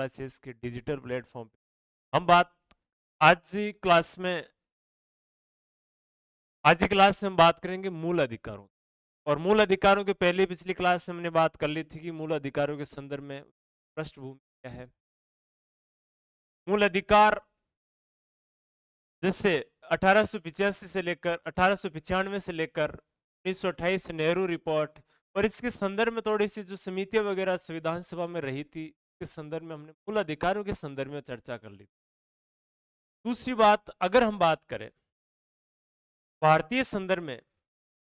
से इसके digital platform पे हम बात आज की क्लास में आज की क्लास में हम बात करेंगे मूल अधिकारों और मूल अधिकारों के पहले पिछली क्लास में हमने बात कर ली थी कि मूल अधिकारों के संदर्भ में पृष्ठभूमि क्या है। मूल अधिकार जैसे 1885 से लेकर 1895 से लेकर 1928 नेहरू रिपोर्ट और इसके संदर्भ में थोड़ी सी जो समितियां वगैरह संविधान सभा में रही थी इस संदर्भ में हमने मूल अधिकारों के संदर्भ में चर्चा कर ली। दूसरी बात अगर हम बात करें भारतीय संदर्भ में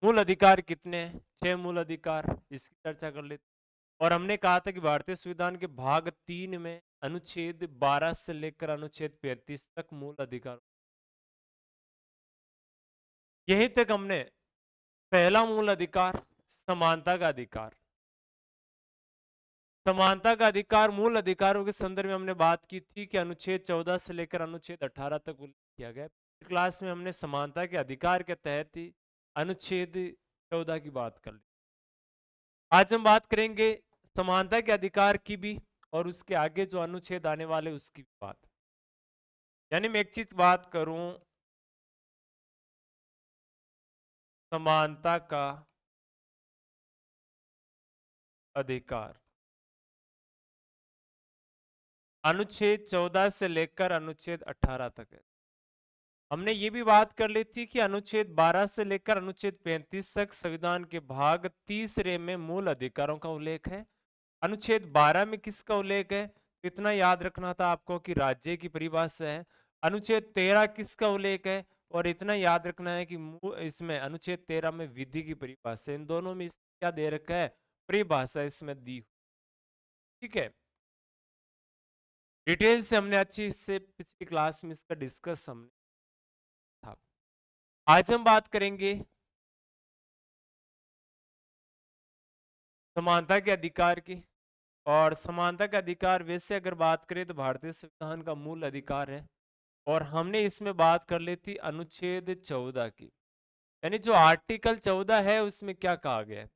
मूल अधिकार कितने हैं, 6 मूल अधिकार, इसकी चर्चा कर लेते। और हमने कहा था कि भारतीय संविधान के भाग 3 में अनुच्छेद 12 से लेकर अनुच्छेद 35 तक मूल अधिकार, यहीं तक हमने पहला मूल अधिकार समानता का अधिकार, समानता का अधिकार मूल अधिकारों के संदर्भ में हमने बात की थी कि अनुच्छेद 14 से लेकर अनुच्छेद 18 तक उल्लेख किया गया। क्लास में हमने समानता के अधिकार के तहत ही अनुच्छेद 14 की बात कर ली। आज हम बात करेंगे समानता के अधिकार की भी और उसके आगे जो अनुच्छेद आने वाले उसकी भी बात। यानी मैं एक चीज बात करूं समानता का अधिकार, अनुच्छेद 14 से लेकर अनुच्छेद 18 तक है। हमने ये भी बात कर ली थी कि अनुच्छेद 12 से लेकर अनुच्छेद 35 तक संविधान के भाग तीसरे में मूल अधिकारों का उल्लेख है। अनुच्छेद 12 में किसका उल्लेख है, इतना याद रखना था आपको कि राज्य की परिभाषा है। अनुच्छेद 13 किसका उल्लेख है और इतना याद रखना है कि इसमें अनुच्छेद 13 में विधि की परिभाषा, इन दोनों में क्या दे रखा है, परिभाषा इसमें दी। ठीक है, डिटेल से हमने अच्छी इससे पिछली क्लास में इसका डिस्कस हमने था। आज हम बात करेंगे समानता के अधिकार की। और समानता का अधिकार वैसे अगर बात करें तो भारतीय संविधान का मूल अधिकार है और हमने इसमें बात कर ली थी अनुच्छेद 14 की। यानी जो आर्टिकल 14 है उसमें क्या कहा गया है।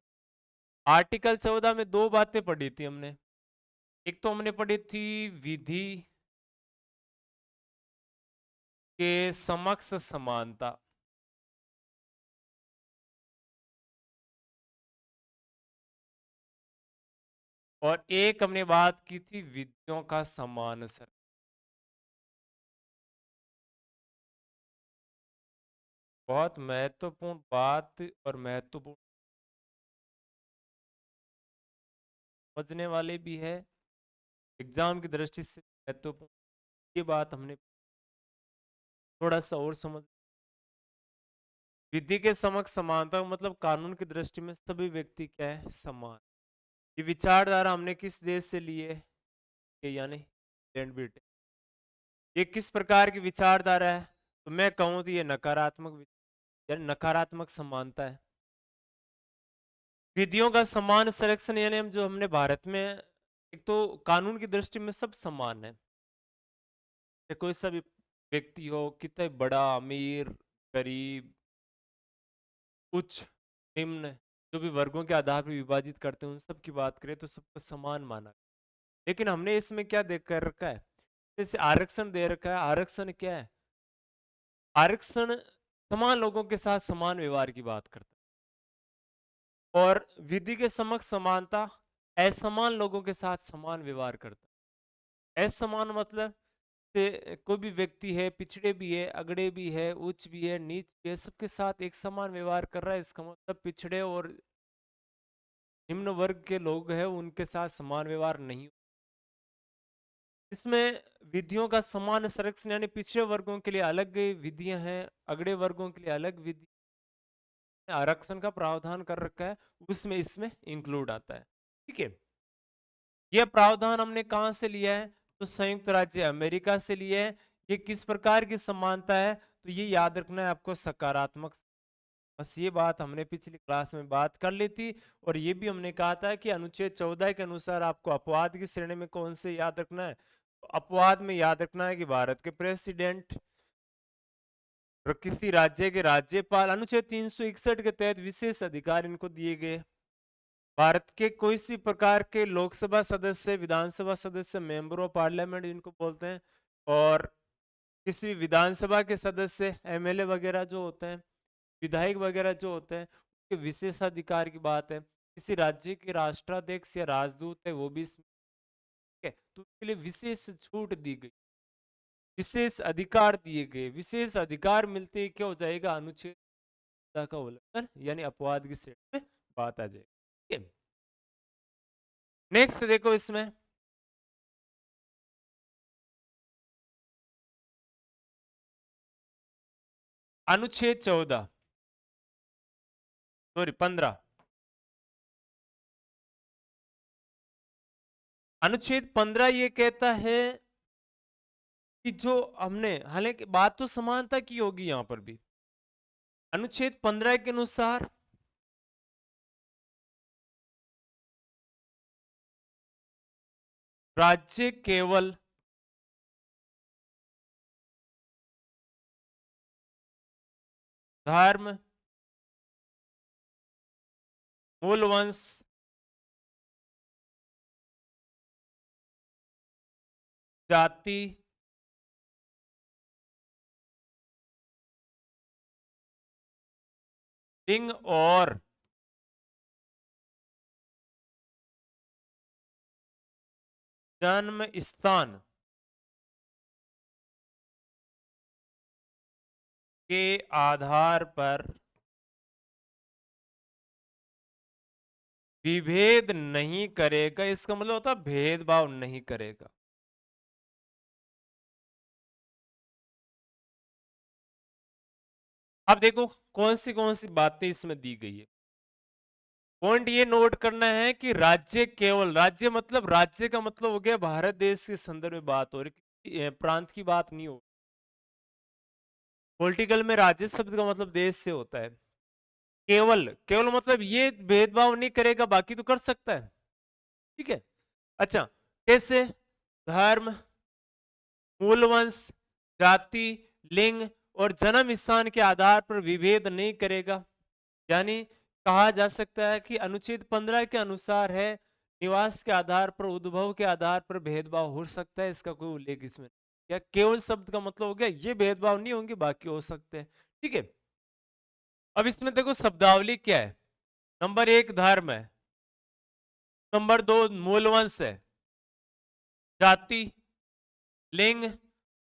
आर्टिकल 14 में दो बातें पढ़ी थी हमने। एक तो हमने पढ़ी थी विधि के समक्ष समानता, और एक हमने बात की थी विधियों का समान सर। बहुत महत्वपूर्ण बात और महत्वपूर्ण समझने वाले भी है, एग्जाम की दृष्टि से महत्वपूर्ण। ये बात हमने थोड़ा सा और समझ। विधि के समक्ष समानता मतलब कानून की दृष्टि में सभी व्यक्ति क्या है, समान। ये विचारधारा हमने किस देश से लिए, यानी इंग्लैंड ब्रिटेन। ये किस प्रकार की विचारधारा है, तो मैं कहूं तो ये नकारात्मक, यानी नकारात्मक समानता है। विधियों का समान संरक्षण, यानी हम जो हमने भारत में एक तो कानून की दृष्टि में सब समान है, कोई सा भी व्यक्ति हो, कितना बड़ा, अमीर, गरीब, उच्च, निम्न, जो भी वर्गों के आधार पर विभाजित करते हैं उन सब की बात करें तो सबको समान माना। लेकिन हमने इसमें क्या देख कर रखा है, जैसे आरक्षण दे रखा है। आरक्षण क्या है, आरक्षण समान लोगों के साथ समान व्यवहार की बात करता है। और विधि के समक्ष समानता असमान लोगों के साथ समान व्यवहार करता है। असमान मतलब से कोई भी व्यक्ति है, पिछड़े भी है, अगड़े भी है, उच्च भी है, नीच भी है, सबके साथ एक समान व्यवहार कर रहा है। इसका मतलब पिछड़े और निम्न वर्ग के लोग हैं उनके साथ समान व्यवहार नहीं। इसमें विधियों का समान संरक्षण, यानी पिछड़े वर्गों के लिए अलग विधियां हैं, अगड़े वर्गों के लिए अलग विधि, आरक्षण का प्रावधान कर रखा है, उसमें इसमें इंक्लूड आता है। ठीक है, यह प्रावधान हमने कहां से लिया है, तो संयुक्त राज्य अमेरिका से लिया है। ये किस प्रकार की समानता है, तो ये याद रखना है आपको, सकारात्मक। बस ये बात हमने पिछली क्लास में बात कर ली थी। और ये भी हमने कहा था कि अनुच्छेद 14 के अनुसार आपको अपवाद की श्रेणी में कौन से याद रखना है, तो अपवाद में याद रखना है कि भारत के प्रेसिडेंट और किसी राज्य के राज्यपाल, अनुच्छेद 361 के तहत विशेष अधिकार इनको दिए गए। भारत के कोई सी प्रकार के लोकसभा सदस्य, विधानसभा सदस्य, मेंबर ऑफ पार्लियामेंट जिनको बोलते हैं, और किसी विधानसभा के सदस्य, एमएलए वगैरह जो होते हैं, विधायक वगैरह जो होते हैं, उनके विशेषाधिकार की बात है। किसी राज्य के राष्ट्राध्यक्ष या राजदूत है, वो भी इसमें है, तो उसके लिए विशेष छूट दी गई, विशेष अधिकार दिए गए। विशेष अधिकार मिलते ही क्या हो जाएगा, अनुच्छेद का उल्लंघन यानी अपवाद की श्रेणी में बात आ जाएगी। ठीक है, नेक्स्ट देखो इसमें अनुच्छेद 14, सॉरी 15, अनुच्छेद 15 ये कहता है कि जो हमने, हालांकि बात तो समानता की होगी यहां पर भी, अनुच्छेद 15 के अनुसार राज्य केवल धर्म, मूल वंश, जाति, लिंग और जन्म स्थान के आधार पर विभेद नहीं करेगा। इसका मतलब होता है भेदभाव नहीं करेगा। अब देखो कौन सी बातें इसमें दी गई है। पॉइंट ये नोट करना है कि राज्य केवल, राज्य मतलब, राज्य का मतलब हो गया भारत देश के संदर्भ में बात हो रही, प्रांत की बात नहीं हो। पॉलिटिकल में राज्य शब्द का मतलब देश से होता है। केवल, केवल मतलब ये भेदभाव नहीं करेगा, बाकी तो कर सकता है। ठीक है, अच्छा, कैसे? धर्म, मूलवंश, जाति, लिंग और जन्म स्थान के आधार पर विभेद नहीं करेगा। यानी कहा जा सकता है कि अनुच्छेद 15 के अनुसार है, निवास के आधार पर, उद्भव के आधार पर भेदभाव हो सकता है, इसका कोई उल्लेख इसमें क्या। केवल शब्द का मतलब हो गया ये भेदभाव नहीं होंगे, बाकी हो सकते हैं। ठीक है, अब इसमें देखो शब्दावली क्या है। नंबर 1 धर्म है, नंबर 2 मूलवंश है, जाति, लिंग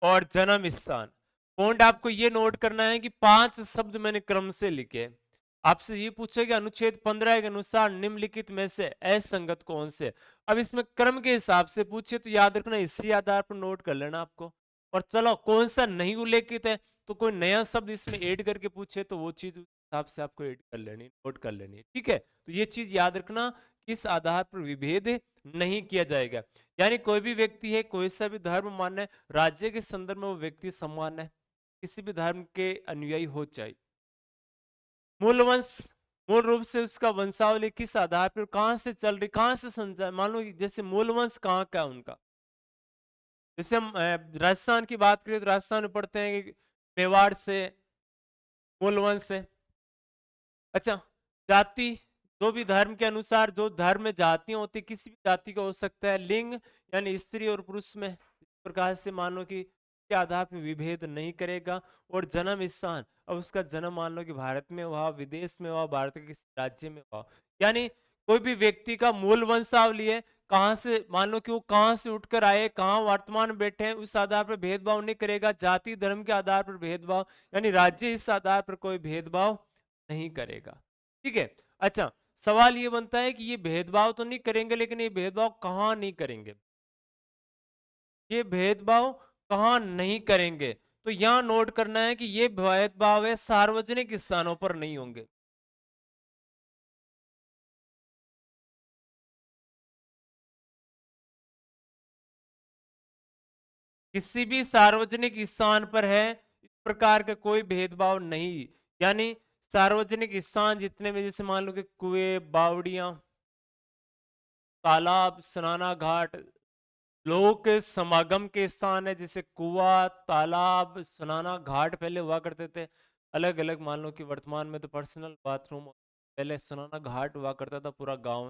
और जन्म स्थान। पॉइंट आपको ये नोट करना है कि 5 शब्द मैंने क्रम से लिखे। आपसे ये पूछा कि अनुच्छेद 15 के अनुसार निम्नलिखित में से असंगत कौन से। अब इसमें क्रम के हिसाब से पूछे तो याद रखना, इसी आधार पर नोट कर लेना आपको। और चलो कौन सा नहीं उल्लेखित है, तो कोई नया शब्द इसमें ऐड करके पूछे तो वो चीज हिसाब से आपको ऐड कर लेनी, नोट कर लेनी। ठीक है, तो ये चीज याद रखना, किस आधार पर विभेद नहीं किया जाएगा। यानी कोई भी व्यक्ति है, कोई सा भी धर्म मान्य है, राज्य के संदर्भ में वो व्यक्ति समान है, किसी भी धर्म के अनुयायी हो चाहे। मूल वंश, मूल रूप से उसका वंशावली किस आधार पर, कहां से चल रही, कहां से संचार, मान लो जैसे मूल वंश कहाँ का है उनका। जैसे हम राजस्थान की बात करें तो राजस्थान में पढ़ते हैं कि मेवाड़ से मूल वंश है। अच्छा, जाति, जो भी धर्म के अनुसार, जो धर्म में जातियां होती, किसी भी जाति का हो सकता है। लिंग यानी स्त्री और पुरुष में, इस प्रकार से मान लो कि के आधार पर विभेद नहीं करेगा। और जन्म स्थान, अब उसका जन्म मान लो कि भारत में हुआ, विदेश में हुआ, भारत के किसी राज्य में हुआ, यानी कोई भी व्यक्ति का मूल वंशावली है, कहां से, मान लो कि वो कहां से उठकर आए, कहां वर्तमान में बैठे हैं, उस आधार पर भेदभाव नहीं करेगा। जाति धर्म के आधार पर भेदभाव, यानी राज्य इस आधार पर कोई भेदभाव नहीं करेगा। ठीक है, अच्छा, सवाल ये बनता है कि ये भेदभाव तो नहीं करेंगे, लेकिन ये भेदभाव कहां नहीं करेंगे, ये भेदभाव कहां नहीं करेंगे। तो यहां नोट करना है कि ये भेदभाव है सार्वजनिक स्थानों पर नहीं होंगे। किसी भी सार्वजनिक स्थान पर है, इस प्रकार का कोई भेदभाव नहीं। यानी सार्वजनिक स्थान जितने में, जैसे मान लो कि कुएं, बावड़ियां, तालाब, स्नाना घाट, लोगों के समागम के स्थान है, जैसे कुआं, तालाब, स्नाना घाट पहले हुआ करते थे, अलग अलग। मान लो कि वर्तमान में तो पर्सनल बाथरूम, पहले सुनाना घाट हुआ करता था पूरा गांव,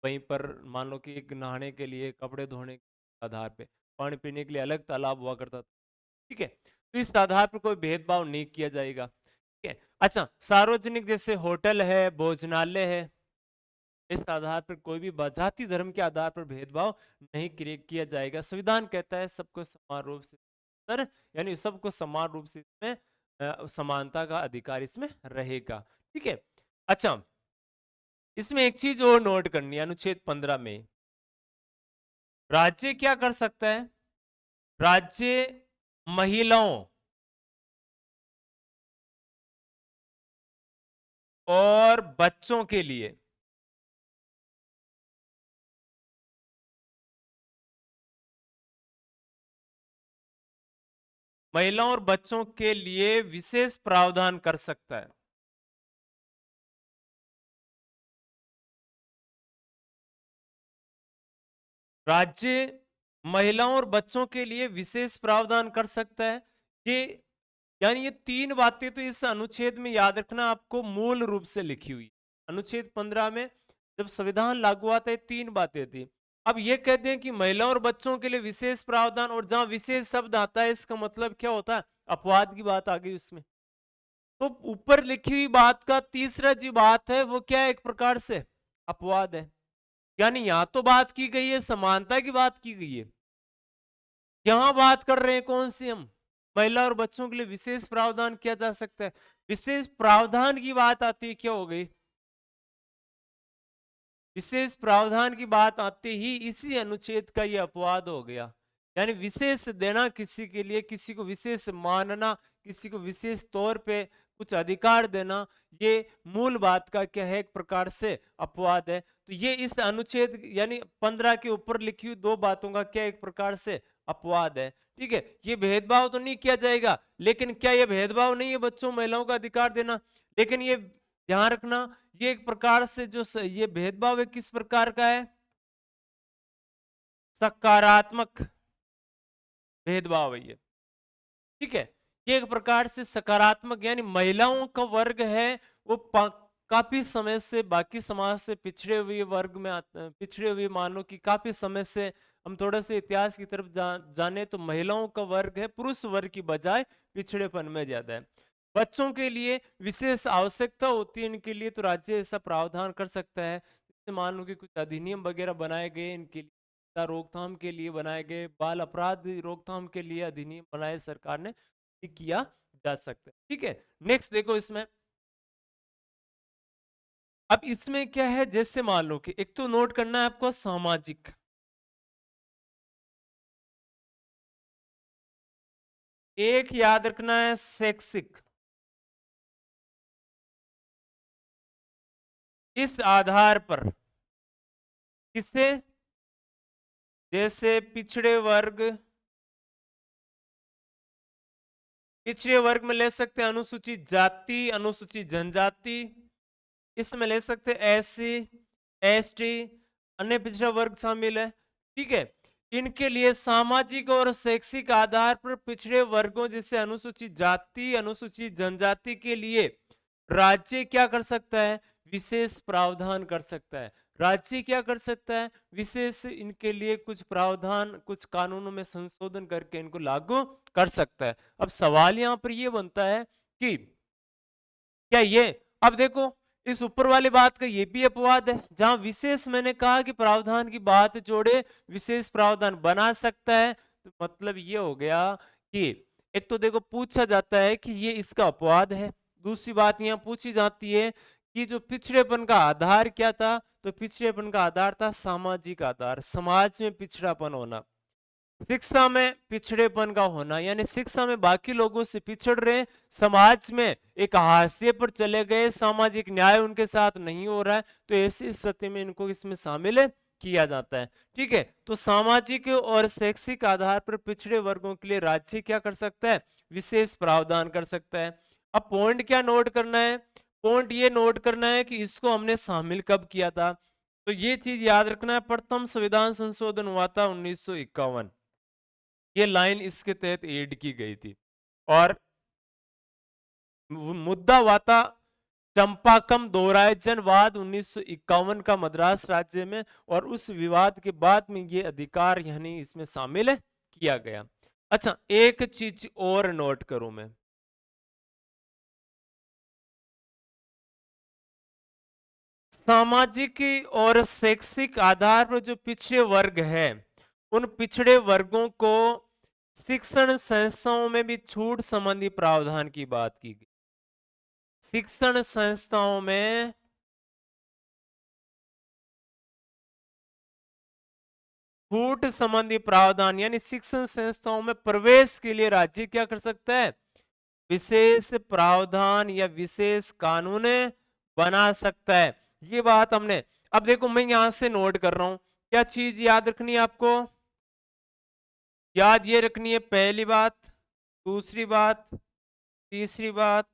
वहीं पर मान लो कि एक नहाने के लिए, कपड़े धोने के आधार पे, पानी पीने के लिए अलग तालाब हुआ करता था। ठीक है, तो इस आधार पर कोई भेदभाव नहीं किया जाएगा। ठीक है, अच्छा, सार्वजनिक जैसे होटल है, भोजनालय है, इस आधार पर कोई भी जाति धर्म के आधार पर भेदभाव नहीं किया जाएगा। संविधान कहता है सबको समान रूप से, सर यानी सबको समान रूप से इसमें समानता का अधिकार इसमें रहेगा। ठीक है, अच्छा, इसमें एक चीज और नोट करनी है, अनुच्छेद 15 में राज्य क्या कर सकता है? राज्य महिलाओं और बच्चों के लिए महिलाओं और बच्चों के लिए विशेष प्रावधान कर सकता है। राज्य महिलाओं और बच्चों के लिए विशेष प्रावधान कर सकता है। ये यानी ये तीन बातें तो इस अनुच्छेद में याद रखना आपको मूल रूप से लिखी हुई। अनुच्छेद 15 में जब संविधान लागू हुआ था, तीन बातें थी। अब ये कहते हैं कि महिलाओं और बच्चों के लिए विशेष प्रावधान, और जहां विशेष शब्द आता है इसका मतलब क्या होता है? अपवाद की बात आ गई उसमें। तो ऊपर लिखी हुई बात का तीसरा जो बात है वो क्या है? एक प्रकार से अपवाद है। यानी यहां तो बात की गई है, समानता की बात की गई है, यहां बात कर रहे हैं कौन सी हम? महिला और बच्चों के लिए विशेष प्रावधान किया जा सकता है। विशेष प्रावधान की बात आती है, क्या हो गई? विशेष प्रावधान की बात आते ही इसी अनुच्छेद का यह अपवाद हो गया। यानी विशेष देना किसी के लिए, किसी को विशेष मानना, किसी को विशेष तौर पे कुछ अधिकार देना, ये मूल बात का क्या है? एक प्रकार से अपवाद है। तो ये इस अनुच्छेद यानी 15 के ऊपर लिखी हुई दो बातों का क्या एक प्रकार से अपवाद है। ठीक है, ये भेदभाव तो नहीं किया जाएगा, लेकिन क्या ये भेदभाव नहीं है बच्चों महिलाओं का अधिकार देना? लेकिन ये ध्यान रखना, ये एक प्रकार से जो ये भेदभाव है किस प्रकार का है? सकारात्मक भेदभाव है ये। ठीक है, ये एक प्रकार से सकारात्मक, यानी महिलाओं का वर्ग है वो काफी समय से बाकी समाज से पिछड़े हुए वर्ग में पिछड़े हुए, मानो कि काफी समय से हम थोड़ा से इतिहास की तरफ जाने तो महिलाओं का वर्ग है पुरुष वर्ग की बजाय पिछड़ेपन में ज्यादा है। बच्चों के लिए विशेष आवश्यकता होती है, इनके लिए तो राज्य ऐसा प्रावधान कर सकता है। जैसे मान लो कि कुछ अधिनियम वगैरह बनाए गए इनके लिए, रोकथाम के लिए बनाए गए, बाल अपराध रोकथाम के लिए अधिनियम बनाए सरकार ने, किया जा सकता है। ठीक है, नेक्स्ट देखो इसमें। अब इसमें क्या है? जैसे मान लो कि एक तो नोट करना है आपको सामाजिक, एक याद रखना है शैक्षिक। इस आधार पर किससे? जैसे पिछड़े वर्ग, पिछड़े वर्ग में ले सकते हैं अनुसूचित जाति, अनुसूचित जनजाति, इसमें ले सकते हैं एससी, एसटी, अन्य पिछड़ा वर्ग शामिल है। ठीक है, इनके लिए सामाजिक और शैक्षिक आधार पर पिछड़े वर्गों जैसे अनुसूचित जाति, अनुसूचित जनजाति के लिए राज्य क्या कर सकता है? विशेष प्रावधान कर सकता है। राज्य क्या कर सकता है? विशेष इनके लिए कुछ प्रावधान, कुछ कानूनों में संशोधन करके इनको लागू कर सकता है। अब सवाल यहां पर यह बनता है कि क्या ये, अब देखो इस ऊपर वाली बात का ये भी अपवाद है, जहां विशेष मैंने कहा कि प्रावधान की बात जोड़े विशेष प्रावधान बना सकता है, तो मतलब ये हो गया कि एक तो देखो पूछा जाता है कि ये इसका अपवाद है। दूसरी बात यहां पूछी जाती है कि जो पिछड़ेपन का आधार क्या था, तो पिछड़ेपन का आधार था सामाजिक आधार, समाज में पिछड़ापन होना, शिक्षा में पिछड़ेपन का होना, यानी शिक्षा में बाकी लोगों से पिछड़ रहे, समाज में एक हाशिए पर चले गए, सामाजिक न्याय उनके साथ नहीं हो रहा है, तो ऐसी स्थिति में इनको इसमें शामिल किया जाता है। ठीक है, तो सामाजिक और शैक्षिक आधार पर पिछड़े वर्गों के लिए राज्य क्या कर सकता है? विशेष प्रावधान कर सकता है। अब पॉइंट क्या नोट करना है? पॉइंट ये नोट करना है कि इसको हमने शामिल कब किया था, तो ये चीज याद रखना है, प्रथम संविधान संशोधन हुआ था 1951, ये लाइन इसके तहत ऐड की गई थी। और मुद्दा हुआ था चंपाकम दोरायजनवाद 1951 का मद्रास राज्य में, और उस विवाद के बाद में ये अधिकार यानी इसमें शामिल किया गया। अच्छा, एक चीज और नोट करूं मैं, सामाजिक और शैक्षिक आधार पर जो पिछड़े वर्ग है, उन पिछड़े वर्गों को शिक्षण संस्थाओं में भी छूट संबंधी प्रावधान की बात की गई। शिक्षण संस्थाओं में छूट संबंधी प्रावधान यानी शिक्षण संस्थाओं में प्रवेश के लिए राज्य क्या कर सकता है, विशेष प्रावधान या विशेष कानून बना सकता है। ये बात हमने, अब देखो मैं यहां से नोट कर रहा हूं, क्या चीज याद रखनी है आपको, याद ये रखनी है, पहली बात, दूसरी बात, तीसरी बात,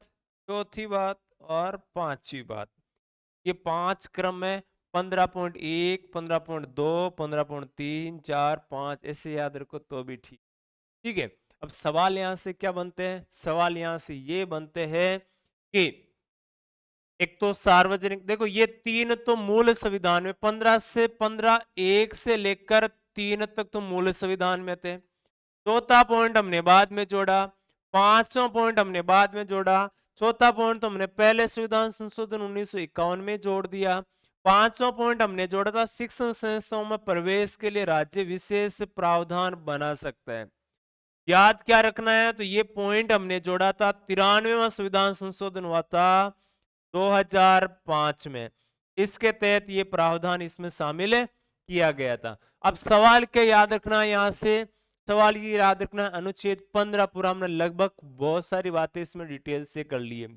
चौथी बात और पांचवी बात। ये 5 क्रम है, 15.1, 15.2, 15.3, 4, 5, ऐसे याद रखो तो भी ठीक। ठीक है, अब सवाल यहां से क्या बनते हैं, सवाल यहां से ये बनते हैं कि एक तो सार्वजनिक, देखो ये 3 तो मूल संविधान में, 1 से लेकर 3 तक तो मूल संविधान में थे। चौथा पॉइंट हमने बाद में जोड़ा, पांचवा पॉइंट हमने बाद में जोड़ा, चौथा पॉइंट तो हमने पहले संविधान संशोधन 1951 में जोड़ दिया, पांचवा पॉइंट हमने जोड़ा था शिक्षण संस्थाओं में प्रवेश के लिए राज्य विशेष प्रावधान बना सकता है। याद क्या रखना है, तो ये पॉइंट हमने जोड़ा था 93वां संविधान संशोधन हुआ था 2005 में, इसके तहत ये प्रावधान इसमें शामिल किया गया था। अब सवाल क्या याद रखना है, यहां से सवाल ये याद रखना है, अनुच्छेद 15 पूरा हमने लगभग बहुत सारी बातें इसमें डिटेल से कर ली है।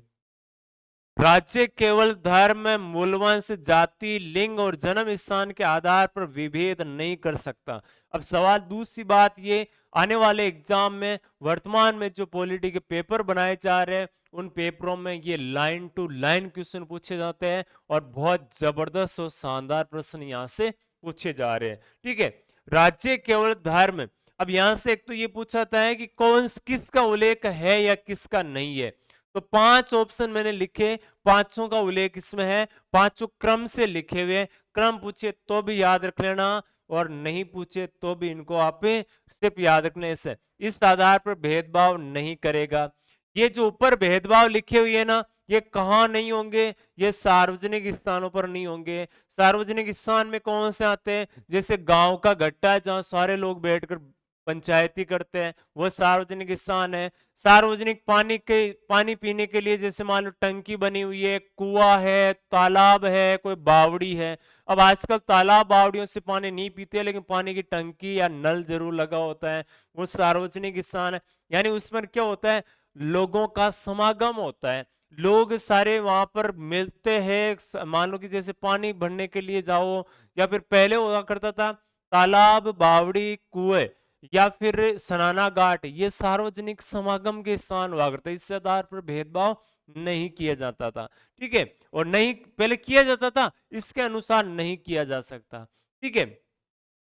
राज्य केवल धर्म, मूलवंश, जाति, लिंग और जन्म स्थान के आधार पर विभेद नहीं कर सकता। अब सवाल दूसरी बात ये, आने वाले एग्जाम में वर्तमान में जो पॉलिटी के पेपर बनाए जा रहे हैं, उन पेपरों में ये लाइन टू लाइन क्वेश्चन पूछे जाते हैं और बहुत जबरदस्त और शानदार प्रश्न यहां से पूछे जा रहे हैं। ठीक है, राज्य केवल धर्म, अब यहां से एक तो ये पूछा जाता है कि कौन किसका उल्लेख है या किसका नहीं है, तो 5 ऑप्शन मैंने लिखे, पांचों का उल्लेख इसमें है, पांचों क्रम से लिखे हुए, क्रम पूछे तो भी याद रख लेना और नहीं पूछे तो भी इनको आप सिर्फ याद रखने से, इस आधार पर भेदभाव नहीं करेगा। ये जो ऊपर भेदभाव लिखे हुए है ना, ये कहां नहीं होंगे, ये सार्वजनिक स्थानों पर नहीं होंगे। सार्वजनिक स्थान में कौन से आते हैं, जैसे गांव का गट्टा है जहां सारे लोग बैठकर पंचायती करते हैं, वो सार्वजनिक स्थान है। सार्वजनिक पानी पीने के लिए जैसे मान लो टंकी बनी हुई है, कुआं है, तालाब है, कोई बावड़ी है। अब आजकल तालाब बावड़ियों से पानी नहीं पीते, लेकिन पानी की टंकी या नल जरूर लगा होता है, वो सार्वजनिक स्थान है। यानी उस पर क्या होता है, लोगों का समागम होता है, लोग सारे वहां पर मिलते हैं। मान लो कि जैसे पानी भरने के लिए जाओ, या फिर पहले हुआ करता था तालाब, बावड़ी, कुएं या फिर सनाना घाट, ये सार्वजनिक समागम के स्थान हुआ करते, इस आधार पर भेदभाव नहीं किया जाता था। ठीक है, और नहीं पहले किया जाता था, इसके अनुसार नहीं किया जा सकता। ठीक है,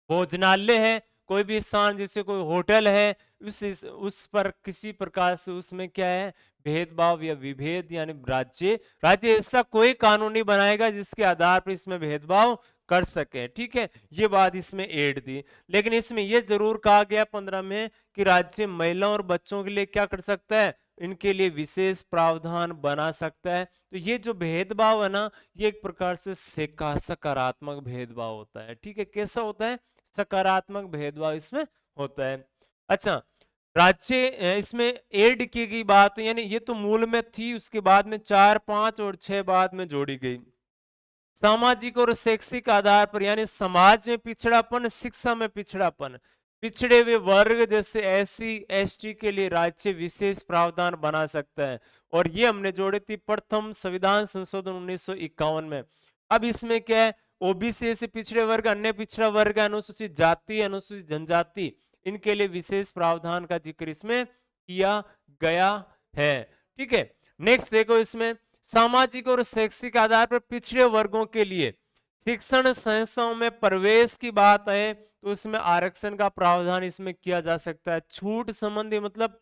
भोजनालय है, कोई भी स्थान जैसे कोई होटल है, उस पर किसी प्रकार से उसमें क्या है, भेदभाव या विभेद, यानी राज्य ऐसा कोई कानून नहीं बनाएगा जिसके आधार पर इसमें भेदभाव कर सके। ठीक है, ये बात इसमें ऐड थी, लेकिन इसमें यह जरूर कहा गया 15 में कि राज्य महिलाओं और बच्चों के लिए क्या कर सकता है, इनके लिए विशेष प्रावधान बना सकता है। तो ये जो भेदभाव है ना, ये एक प्रकार से सकारात्मक भेदभाव होता है। ठीक है, कैसा होता है, सकारात्मक भेदभाव इसमें होता है। अच्छा, राज्य इसमें ऐड की गई बात, यानी ये तो मूल में थी, उसके बाद में 4, 5 और 6 बाद में जोड़ी गई। सामाजिक और शैक्षिक आधार पर, यानी समाज में पिछड़ापन, शिक्षा में पिछड़ापन, पिछड़े हुए वर्ग जैसे SC ST के लिए राज्य विशेष प्रावधान बना सकता है, और ये हमने जोड़ी थी प्रथम संविधान संशोधन 1951 में। अब इसमें क्या है, OBC से पिछड़े वर्ग, अन्य पिछड़ा वर्ग, अनुसूचित जाति, अनुसूचित जनजाति, इनके लिए विशेष प्रावधान का जिक्र इसमें किया गया है। ठीक है, नेक्स्ट देखो, इसमें सामाजिक और शैक्षिक आधार पर पिछड़े वर्गों के लिए शिक्षण संस्थाओं में प्रवेश की बात है, तो उसमें आरक्षण का प्रावधान इसमें किया जा सकता है। छूट संबंधी मतलब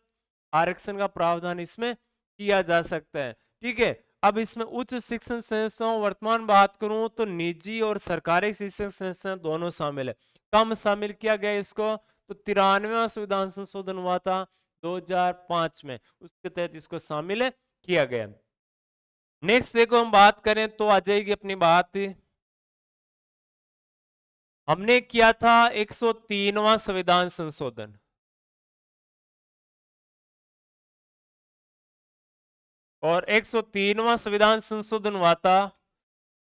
आरक्षण का प्रावधान इसमें किया जा सकता है। ठीक है, अब इसमें उच्च शिक्षण संस्थाओं वर्तमान बात करूं तो निजी और सरकारी शिक्षण संस्थान दोनों शामिल है। कम शामिल किया गया इसको, तो 93वां संविधान संशोधन हुआ था 2005 में, उसके तहत इसको शामिल किया गया। नेक्स्ट देखो, हम बात करें तो आ जाएगी अपनी बात, हमने किया था 103वां संविधान संशोधन, और 103वां संविधान संशोधन हुआ था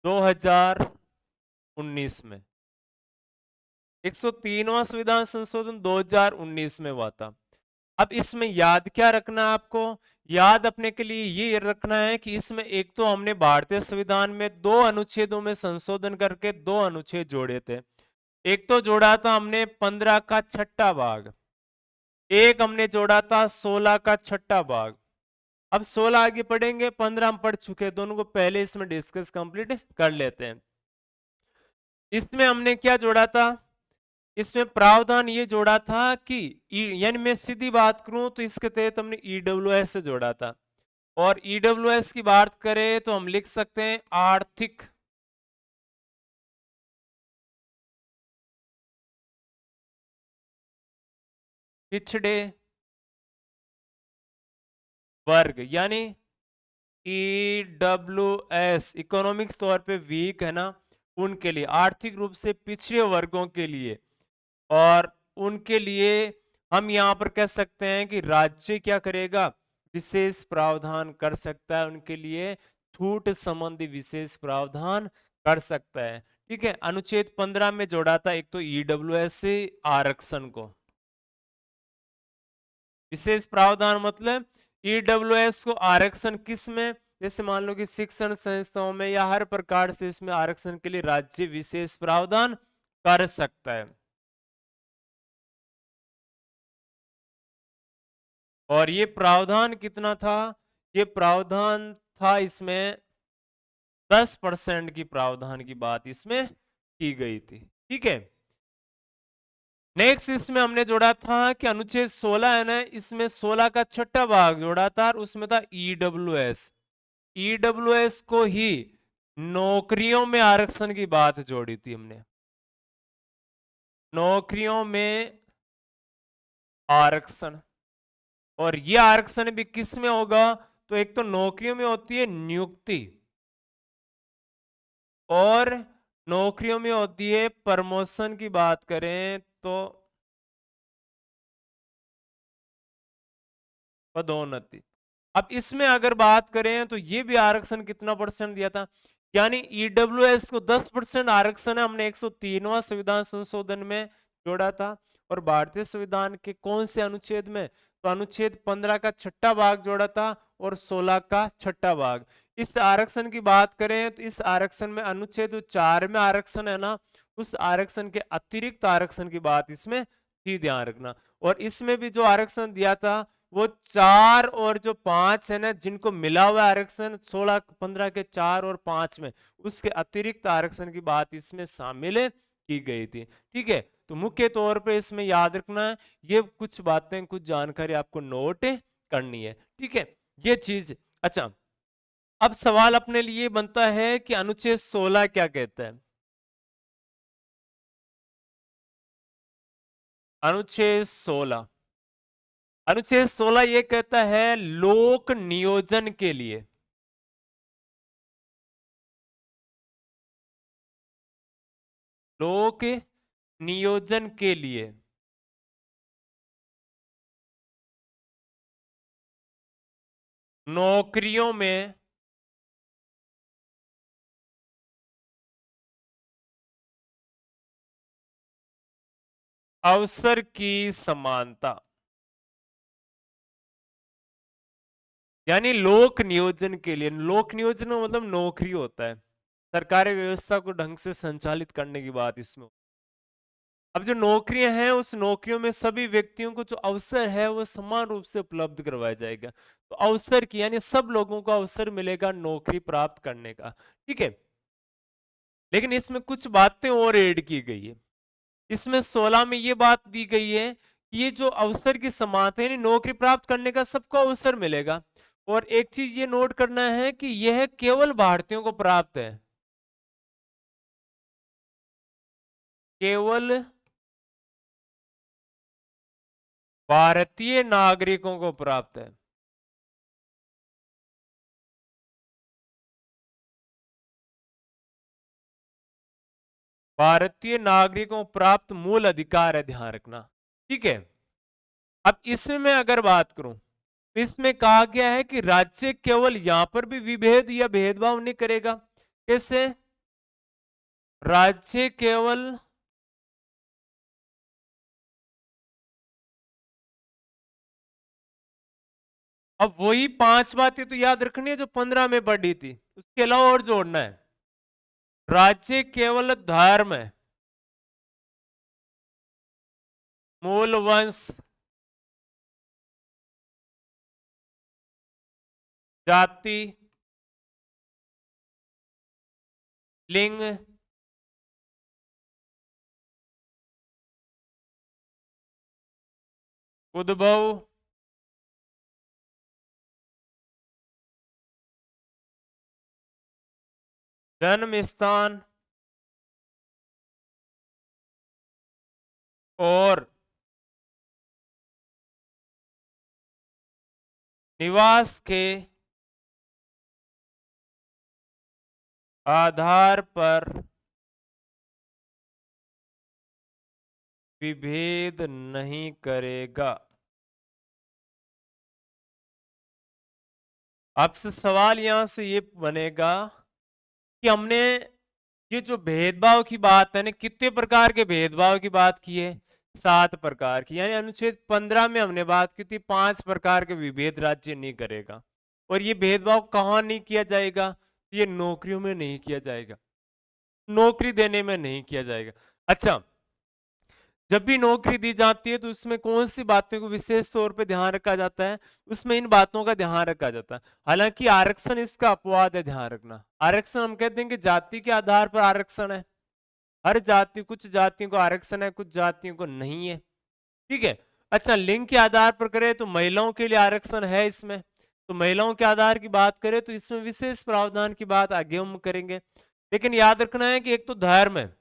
2019 में। 103वां संविधान संशोधन 2019 में हुआ था। अब इसमें याद क्या रखना है आपको, याद अपने के लिए ये रखना है कि इसमें एक तो हमने भारतीय संविधान में 2 अनुच्छेदों में संशोधन करके 2 अनुच्छेद जोड़े थे। एक तो जोड़ा था हमने 15 का छठा भाग, एक हमने जोड़ा था 16 का छठा भाग। अब 16 आगे पढ़ेंगे, 15 हम पढ़ चुके, दोनों को पहले इसमें डिस्कस कंप्लीट कर लेते हैं। इसमें हमने क्या जोड़ा था, इसमें प्रावधान ये जोड़ा था कि यानी मैं सीधी बात करूं तो इसके तहत हमने ईडब्ल्यूएस से जोड़ा था, और ईडब्ल्यूएस की बात करें तो हम लिख सकते हैं आर्थिक पिछड़े वर्ग, यानी ईडब्ल्यूएस इकोनॉमिक्स तौर पे वीक है ना, उनके लिए, आर्थिक रूप से पिछड़े वर्गों के लिए, और उनके लिए हम यहां पर कह सकते हैं कि राज्य क्या करेगा, विशेष प्रावधान कर सकता है, उनके लिए छूट संबंधी विशेष प्रावधान कर सकता है। ठीक है, अनुच्छेद 15 में जोड़ा था एक तो ईडब्ल्यूएस से आरक्षण को, विशेष प्रावधान मतलब ईडब्ल्यूएस को आरक्षण किस में, जैसे मान लो कि शिक्षण संस्थाओं में या हर प्रकार से इसमें आरक्षण के लिए राज्य विशेष प्रावधान कर सकता है। और ये प्रावधान कितना था, ये प्रावधान था इसमें 10% की प्रावधान की बात इसमें की गई थी। ठीक है, नेक्स्ट इसमें हमने जोड़ा था कि अनुच्छेद 16 है ना, इसमें 16 का छठा भाग जोड़ा था, और उसमें था ईडब्ल्यूएस, ईडब्ल्यूएस को ही नौकरियों में आरक्षण की बात जोड़ी थी हमने, नौकरियों में आरक्षण। और ये आरक्षण भी किस में होगा, तो एक तो नौकरियों में होती है नियुक्ति, और नौकरियों में होती है प्रमोशन की बात करें तो पदोन्नति। अब इसमें अगर बात करें तो ये भी आरक्षण कितना परसेंट दिया था, यानी ईडब्ल्यूएस को 10% आरक्षण है, हमने 103वां संविधान संशोधन में जोड़ा था। और भारतीय संविधान के कौन से अनुच्छेद में, तो अनुच्छेद 15 का छठा भाग जोड़ा था, और 16 का छठा भाग। इस आरक्षण की बात करें तो इस आरक्षण में अनुच्छेद 4 में आरक्षण है ना, उस आरक्षण के अतिरिक्त आरक्षण की बात इसमें ही ध्यान रखना। और इसमें भी जो आरक्षण दिया था वो 4 और जो 5 है ना, जिनको मिला हुआ आरक्षण 16 15 के 4 और 5 में, उसके अतिरिक्त आरक्षण की बात इसमें शामिल की गई थी। ठीक है, तो मुख्य तौर पे इसमें याद रखना है, ये कुछ बातें कुछ जानकारी आपको नोट करनी है। ठीक है, ये चीज। अच्छा, अब सवाल अपने लिए बनता है कि अनुच्छेद 16 क्या कहता है। अनुच्छेद 16, अनुच्छेद 16 ये कहता है लोक नियोजन के लिए, लोक नियोजन के लिए नौकरियों में अवसर की समानता, यानी लोक नियोजन के लिए, लोक नियोजन का मतलब नौकरी होता है, सरकारी व्यवस्था को ढंग से संचालित करने की बात इसमें। अब जो नौकरियां हैं उस नौकरियों में सभी व्यक्तियों को जो अवसर है वो समान रूप से उपलब्ध करवाया जाएगा, तो अवसर की यानी सब लोगों को अवसर मिलेगा नौकरी प्राप्त करने का। ठीक है, लेकिन इसमें कुछ बातें और ऐड की गई है। इसमें 16 में ये बात दी गई है कि ये जो अवसर की समानता है, नौकरी प्राप्त करने का सबको अवसर मिलेगा, और एक चीज ये नोट करना है कि यह केवल भारतीयों को प्राप्त है, केवल भारतीय नागरिकों को प्राप्त है। भारतीय नागरिकों को प्राप्त मूल अधिकार है, ध्यान रखना। ठीक है, अब इसमें मैं अगर बात करूं तो इसमें कहा गया है कि राज्य केवल यहां पर भी विभेद या भेदभाव नहीं करेगा। कैसे? राज्य केवल अब वही 5 बातें तो याद रखनी है जो 15 में पढ़ी थी, उसके अलावा और जोड़ना है। राज्य केवल धर्म, मूल वंश, जाति, लिंग, उद्भव, जन्म स्थान और निवास के आधार पर विभेद नहीं करेगा। आपसे सवाल यहां से ये बनेगा कि हमने ये जो भेदभाव की बात है ना, कितने प्रकार के भेदभाव की बात की है? 7 प्रकार की। यानी अनुच्छेद 15 में हमने बात की थी 5 प्रकार के विभेद राज्य नहीं करेगा। और ये भेदभाव कहां नहीं किया जाएगा? ये नौकरियों में नहीं किया जाएगा, नौकरी देने में नहीं किया जाएगा। अच्छा, जब भी नौकरी दी जाती है तो उसमें कौन सी बातों को विशेष तौर पे ध्यान रखा जाता है? उसमें इन बातों का ध्यान रखा जाता है। हालांकि आरक्षण इसका अपवाद है, ध्यान रखना। आरक्षण हम कहते हैं कि जाति के आधार पर आरक्षण है, हर जाति, कुछ जातियों को आरक्षण है, कुछ जातियों को नहीं है। ठीक है। अच्छा, लिंग के आधार पर करें तो महिलाओं के लिए आरक्षण है इसमें, तो महिलाओं के आधार की बात करें तो इसमें विशेष प्रावधान की बात आगे हम करेंगे। लेकिन याद रखना है कि एक तो धर्म है,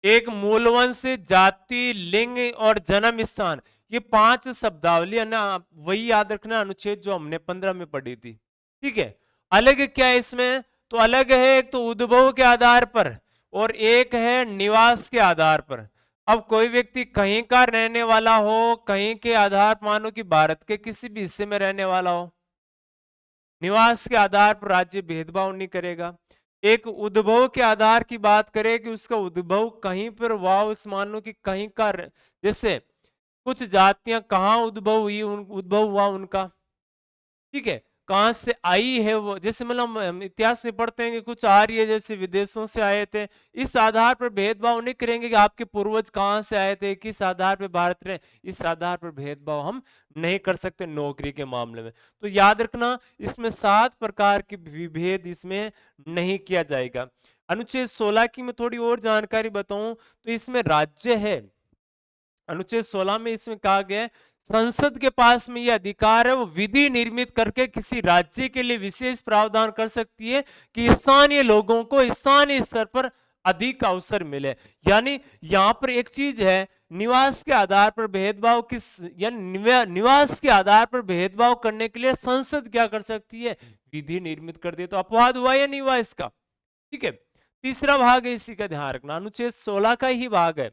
एक मूलवंश, जाति, लिंग और जन्म स्थान, ये 5 शब्दावली है ना, वही याद रखना अनुच्छेद जो हमने 15 में पढ़ी थी। ठीक है। अलग क्या है इसमें? तो अलग है, एक तो उद्भव के आधार पर और एक है निवास के आधार पर। अब कोई व्यक्ति कहीं का रहने वाला हो, कहीं के आधार मानो कि भारत के किसी भी हिस्से में रहने वाला हो, निवास के आधार पर राज्य भेदभाव नहीं करेगा। एक उद्भव के आधार की बात करें कि उसका उद्भव कहीं पर वाव, मान लो कि कहीं का, जैसे कुछ जातियां कहाँ उद्भव हुई, उद्भव हुआ उनका, ठीक है, कहां से आई है वो, जैसे मतलब हम इतिहास में पढ़ते हैं कि कुछ आर्य जैसे विदेशों से आए थे, इस आधार पर भेदभाव नहीं करेंगे कि आपके पूर्वज कहां से आए थे, किस आधार पर भारत रहे, इस आधार पर भेदभाव हम नहीं कर सकते नौकरी के मामले में। तो याद रखना, इसमें 7 प्रकार के विभेद इसमें नहीं किया जाएगा। अनुच्छेद 16 की मैं थोड़ी और जानकारी बताऊं तो इसमें राज्य है, अनुच्छेद 16 में इसमें कहा गया है संसद के पास में यह अधिकार है, वो विधि निर्मित करके किसी राज्य के लिए विशेष प्रावधान कर सकती है कि स्थानीय लोगों को स्थानीय स्तर पर अधिक अवसर मिले। यानी यहां पर एक चीज है, निवास के आधार पर भेदभाव किस, यानी निवास के आधार पर भेदभाव करने के लिए संसद क्या कर सकती है? विधि निर्मित कर दे। तो अपवाद हुआ या नहीं हुआ इसका? ठीक है। तीसरा भाग है, इसी का ध्यान रखना, अनुच्छेद 16 का ही भाग है।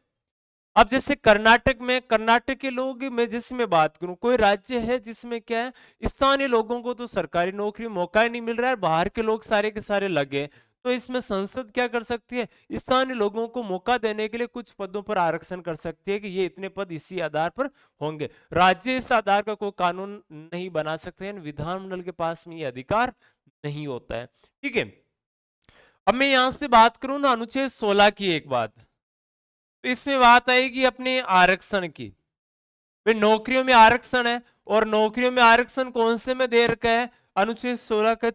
अब जैसे कर्नाटक में, कर्नाटक के लोग में जिसमें बात करूं, कोई राज्य है जिसमें क्या है, स्थानीय लोगों को तो सरकारी नौकरी मौका ही नहीं मिल रहा है, बाहर के लोग सारे के सारे लगे, तो इसमें संसद क्या कर सकती है? स्थानीय लोगों को मौका देने के लिए कुछ पदों पर आरक्षण कर सकती है कि ये इतने पद इसी आधार पर होंगे। राज्य इस आधार का कोई कानून नहीं बना सकते हैं, विधानमंडल के पास में ये अधिकार नहीं होता है। ठीक है। अब मैं यहां से बात करूं ना अनुच्छेद 16 की एक बात, तो इसमें बात आएगी अपने आरक्षण की। फिर नौकरियों में आरक्षण है, और नौकरियों में आरक्षण कौन से में दे रखा है? अनुच्छेद 16 का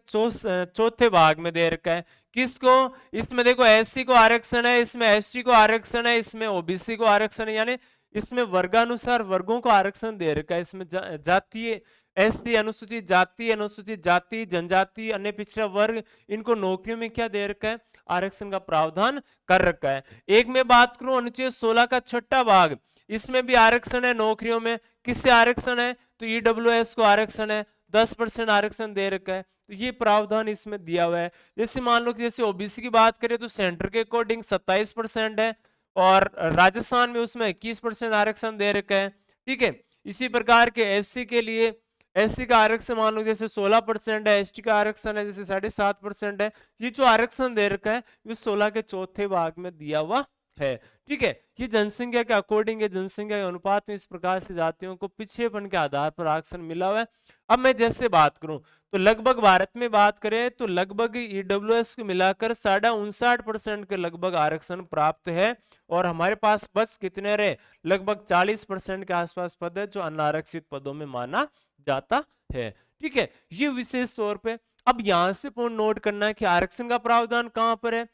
चौथे भाग में दे रखा है। किसको? इसमें देखो एससी को आरक्षण है, इसमें एसटी को आरक्षण है, इसमें ओबीसी को आरक्षण है। यानी इसमें वर्गानुसार वर्गों को आरक्षण दे रखा है। इसमें जातीय, एससी, अनुसूचित जाति, अनुसूचित जाति, जनजाति, अन्य पिछड़ा वर्ग, इनको नौकरियों में क्या दे रखा है, आरक्षण का प्रावधान कर रखा है। एक में बात करूं अनुच्छेद 16 का छठा भाग, इसमें भी आरक्षण है नौकरियों में। किससे आरक्षण है, तो ईडब्ल्यूएस को आरक्षण है, 10% आरक्षण दे रखा है। तो ये प्रावधान इसमें दिया हुआ है। जैसे मान लो कि जैसे ओबीसी की बात करें तो सेंटर के अकॉर्डिंग 27% है, और राजस्थान में उसमें 21% आरक्षण दे रखा है। ठीक है, इसी प्रकार के एससी के लिए, एससी का आरक्षण मान लो जैसे 16% है, एसटी का आरक्षण है जैसे 7.5% है। ये जो आरक्षण दे रखा है ये 16 के चौथे भाग में दिया हुआ है। ठीक है, ये जनसंख्या के अकॉर्डिंग है, जनसंख्या के अनुपात में इस प्रकार से जातियों को पिछड़ेपन के आधार पर आरक्षण मिला हुआ है। अब मैं जैसे बात करूं तो लगभग भारत में बात करें तो लगभग ईडब्ल्यूएस को मिलाकर 59.5% के लगभग आरक्षण प्राप्त है, और हमारे पास बस कितने रहे, लगभग 40% के आसपास पद है जो अनारक्षित पदों में माना जाता है। ठीक है, ये विशेष तौर पे अब यहां से पूर्ण नोट करना है कि आरक्षण का प्रावधान कहां पर है,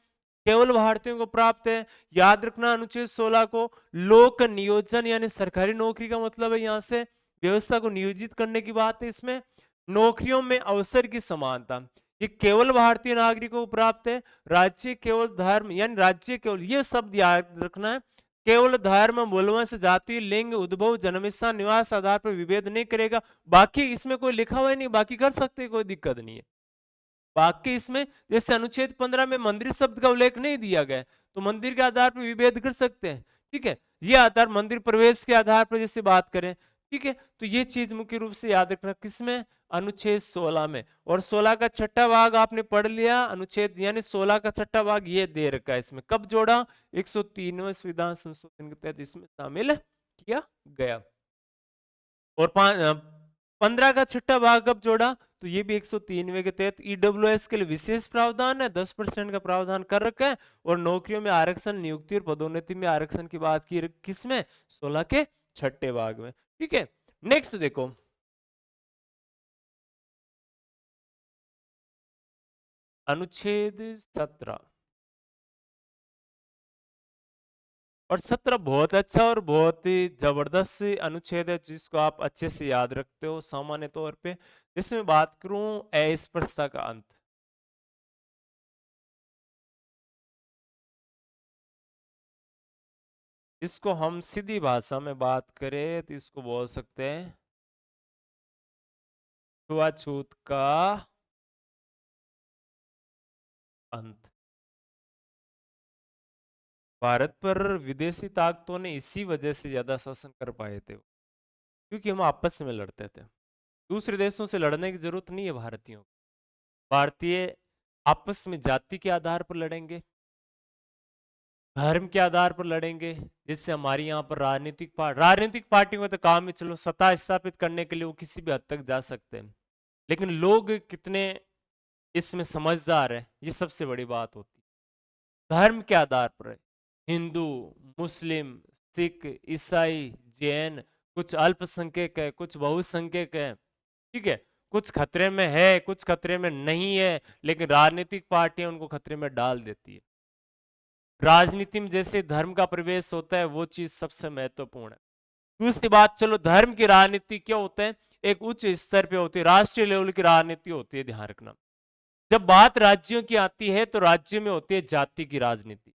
केवल भारतीयों को प्राप्त है। याद रखना अनुच्छेद 16 को लोक नियोजन यानी सरकारी नौकरी का मतलब है, यहां से व्यवस्था को नियोजित करने की बात है। इसमें नौकरियों में अवसर की समानता, ये केवल भारतीय नागरिकों को प्राप्त है। राज्य केवल धर्म यानी राज्य केवल, ये शब्द याद रखना है, केवल धर्म, मूलवंश, जाति, लिंग, उद्भव, जन्मस्थान, निवास आधार पर विभेद नहीं करेगा। बाकी इसमें कोई लिखा हुआ नहीं, बाकी कर सकते, कोई दिक्कत नहीं है। बाकी इसमें जैसे अनुच्छेद 15 में मंदिर शब्द का उल्लेख नहीं दिया गया, तो मंदिर के आधार पर विभेद कर सकते हैं। ठीक है, ये आधार मंदिर प्रवेश के आधार पर जैसे बात करें। ठीक है, तो ये चीज मुख्य रूप से याद रखना किसमें, अनुच्छेद 16 में। और 16 का छठा भाग आपने पढ़ लिया, अनुच्छेद यानी 16 का छठा भाग ये दे रखा है। इसमें कब जोड़ा, 103वें संविधान संशोधन के तहत इसमें शामिल किया गया। और 15 का छठा भाग कब जोड़ा, तो ये भी 103वें के तहत ईडब्ल्यूएस के लिए विशेष प्रावधान है, 10% का प्रावधान कर रखा है। और नौकरियों में आरक्षण, नियुक्ति और पदोन्नति में आरक्षण की बात की किसमें, 16 के छठे भाग में। ठीक है, नेक्स्ट देखो, अनुच्छेद 17। और 17 बहुत अच्छा और बहुत ही जबरदस्त अनुच्छेद है जिसको आप अच्छे से याद रखते हो सामान्य तौर पे। इसमें बात करूं अस्पृश्यता का अंत, इसको हम सीधी भाषा में बात करें तो इसको बोल सकते हैं छुआछूत का अंत। भारत पर विदेशी ताकतों ने इसी वजह से ज्यादा शासन कर पाए थे, क्योंकि हम आपस में लड़ते थे। दूसरे देशों से लड़ने की जरूरत नहीं है भारतीयों को। भारतीय आपस में जाति के आधार पर लड़ेंगे, धर्म के आधार पर लड़ेंगे, जिससे हमारी यहाँ पर राजनीतिक पार्टियों का तो काम है, चलो सत्ता स्थापित करने के लिए वो किसी भी हद तक जा सकते हैं, लेकिन लोग कितने इसमें समझदार है, ये सबसे बड़ी बात होती है। धर्म के आधार पर है, हिंदू, मुस्लिम, सिख, ईसाई, जैन, कुछ अल्पसंख्यक है, कुछ बहुसंख्यक है। ठीक है, कुछ खतरे में है, कुछ खतरे में नहीं है, लेकिन राजनीतिक पार्टियां उनको खतरे में डाल देती है। राजनीति में जैसे धर्म का प्रवेश होता है वो चीज सबसे महत्वपूर्ण है। दूसरी बात, चलो धर्म की राजनीति क्या होता है, एक उच्च स्तर पे होती है, राष्ट्रीय लेवल की राजनीति होती है, ध्यान रखना। जब बात राज्यों की आती है तो राज्य में होती है जाति की राजनीति।